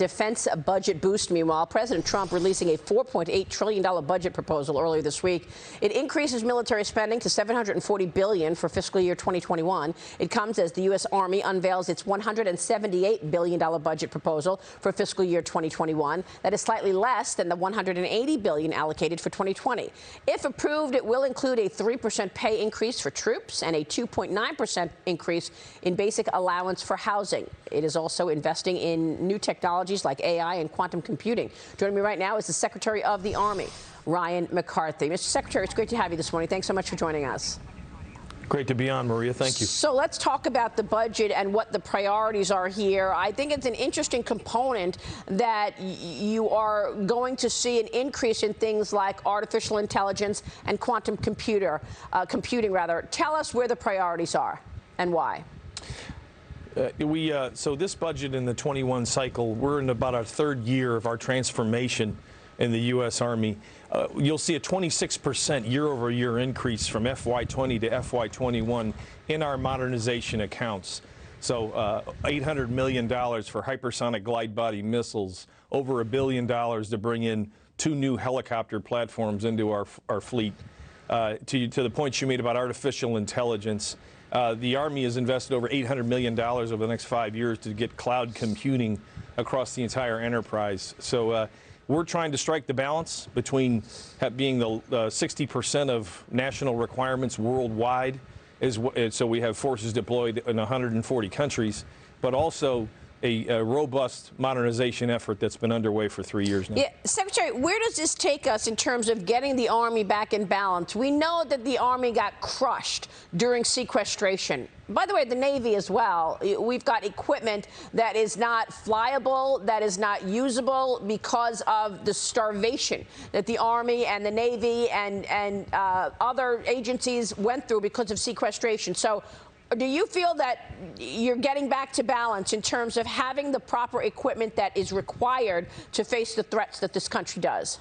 Defense budget boost. Meanwhile, President Trump releasing a $4.8 trillion budget proposal earlier this week. It increases military spending to $740 billion for fiscal year 2021. It comes as the U.S. Army unveils its $178 billion budget proposal for fiscal year 2021. That is slightly less than the $180 billion allocated for 2020. If approved, it will include a 3% pay increase for troops and a 2.9% increase in basic allowance for housing. It is also investing in new technology like AI and quantum computing. Joining me right now is the Secretary of the Army, Ryan McCarthy. Mr. Secretary, it's great to have you this morning. Thanks so much for joining us. Great to be on, Maria. Thank you. So let's talk about the budget and what the priorities are here. I think it's an interesting component that you are going to see an increase in things like artificial intelligence and quantum computing. Tell us where the priorities are and why. So this budget in the 21 cycle, we're in about our third year of our transformation in the U.S. Army. You'll see a 26% year-over-year increase from FY20 to FY21 in our modernization accounts. So $800 million for hypersonic glide body missiles, over $1 billion to bring in 2 new helicopter platforms into our fleet. To the point you made about artificial intelligence, the Army has invested over $800 million over the next 5 years to get cloud computing across the entire enterprise. So we're trying to strike the balance between being the 60% of national requirements worldwide, so we have forces deployed in 140 countries, but also a robust modernization effort that's been underway for 3 years now. Yeah, Secretary, where does this take us in terms of getting the Army back in balance? We know that the Army got crushed during sequestration. By the way, the Navy as well. We've got equipment that is not flyable, that is not usable because of the starvation that the Army and the Navy and other agencies went through because of sequestration. So do you feel that you're getting back to balance in terms of having the proper equipment that is required to face the threats that this country does?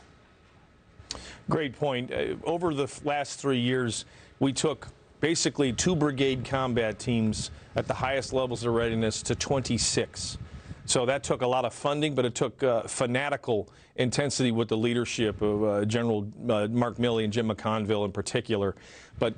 Great point. Over the last 3 years, we took basically 2 brigade combat teams at the highest levels of readiness to 26. So that took a lot of funding, but it took fanatical intensity with the leadership of General Mark Milley and Jim McConville in particular. But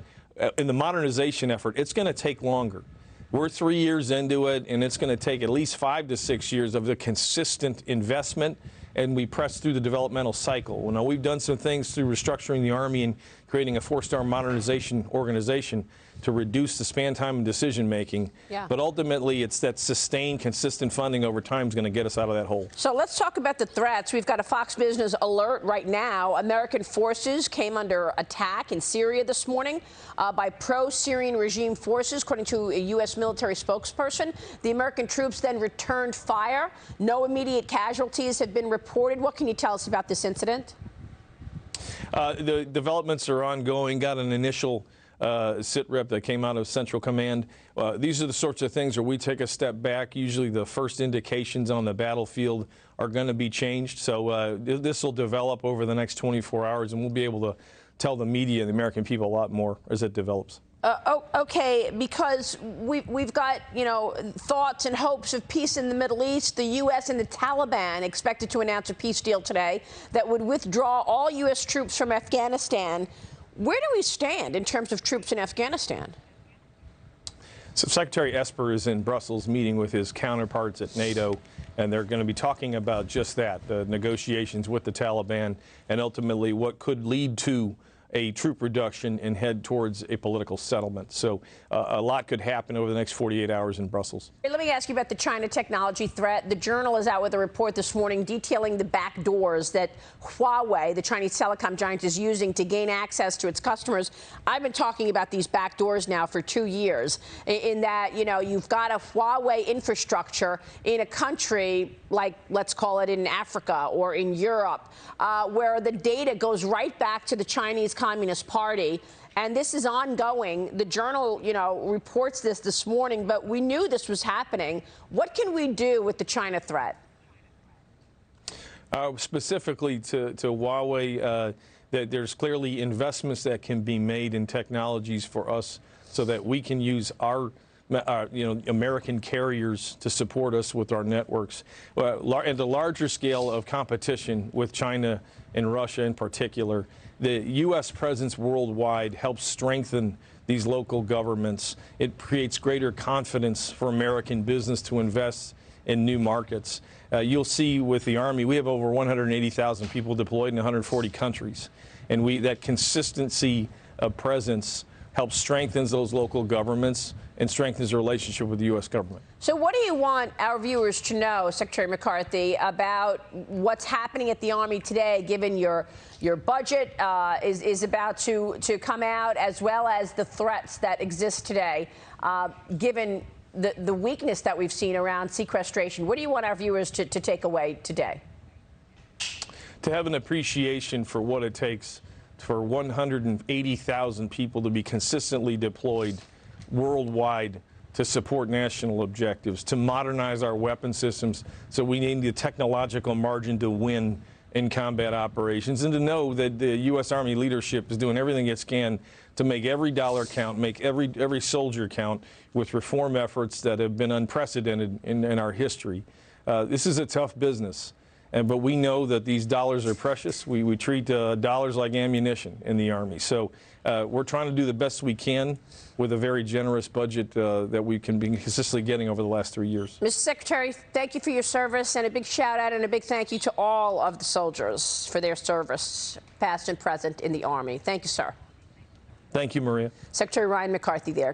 in the modernization effort, it's going to take longer. We're 3 years into it, and it's going to take at least 5 to 6 years of the consistent investment, and we press through the developmental cycle. Now, we've done some things through restructuring the Army and creating a 4-star modernization organization to reduce the span time and decision making. Yeah. But ultimately, it's that sustained, consistent funding over time is going to get us out of that hole. So let's talk about the threats. We've got a Fox Business alert right now. American forces came under attack in Syria this morning by pro-Syrian regime forces, according to a U.S. military spokesperson. The American troops then returned fire. No immediate casualties have been reported. What can you tell us about this incident? The developments are ongoing. Got an initial sit rep that came out of Central Command. These are the sorts of things where we take a step back. Usually the first indications on the battlefield are going to be changed. So this will develop over the next 24 hours, and we'll be able to tell the media and the American people a lot more as it develops. Okay, because we've got, thoughts and hopes of peace in the Middle East. The U.S. and the Taliban expected to announce a peace deal today that would withdraw all U.S. troops from Afghanistan. Where do we stand in terms of troops in Afghanistan? So Secretary Esper is in Brussels meeting with his counterparts at NATO, and they're going to be talking about just that, the negotiations with the Taliban, and ultimately what could lead to a troop reduction and head towards a political settlement. So a lot could happen over the next 48 hours in Brussels. Let me ask you about the China technology threat. The Journal is out with a report this morning detailing the backdoors that Huawei, the Chinese telecom giant, is using to gain access to its customers. I've been talking about these backdoors now for 2 years, in that, you've got a Huawei infrastructure in a country like, let's call it in Africa or in Europe, where the data goes right back to the Chinese Communist Party, and this is ongoing. The Journal, reports this morning, but we knew this was happening. What can we do with the China threat? Specifically to Huawei, that there's clearly investments that can be made in technologies for us so that we can use our American carriers to support us with our networks. At the larger scale of competition with China and Russia in particular, the U.S. presence worldwide helps strengthen these local governments. It creates greater confidence for American business to invest in new markets. You'll see with the Army, we have over 180,000 people deployed in 140 countries. And that consistency of presence helps strengthen those local governments and strengthens the relationship with the U.S. government. So what do you want our viewers to know, Secretary McCarthy, about what's happening at the Army today, given your budget is about to come out, as well as the threats that exist today, given the weakness that we've seen around sequestration? What do you want our viewers to take away today? To have an appreciation for what it takes for 180,000 people to be consistently deployed worldwide to support national objectives, to modernize our weapon systems so we need the technological margin to win in combat operations, and to know that the U.S. Army leadership is doing everything it can to make every dollar count, make every soldier count, with reform efforts that have been unprecedented in our history. This is a tough business. But we know that these dollars are precious. We treat dollars like ammunition in the Army. So we're trying to do the best we can with a very generous budget that we can be consistently getting over the last 3 years. Mr. Secretary, thank you for your service, and a big shout out and a big thank you to all of the soldiers for their service, past and present, in the Army. Thank you, sir. Thank you, Maria. Secretary Ryan McCarthy there.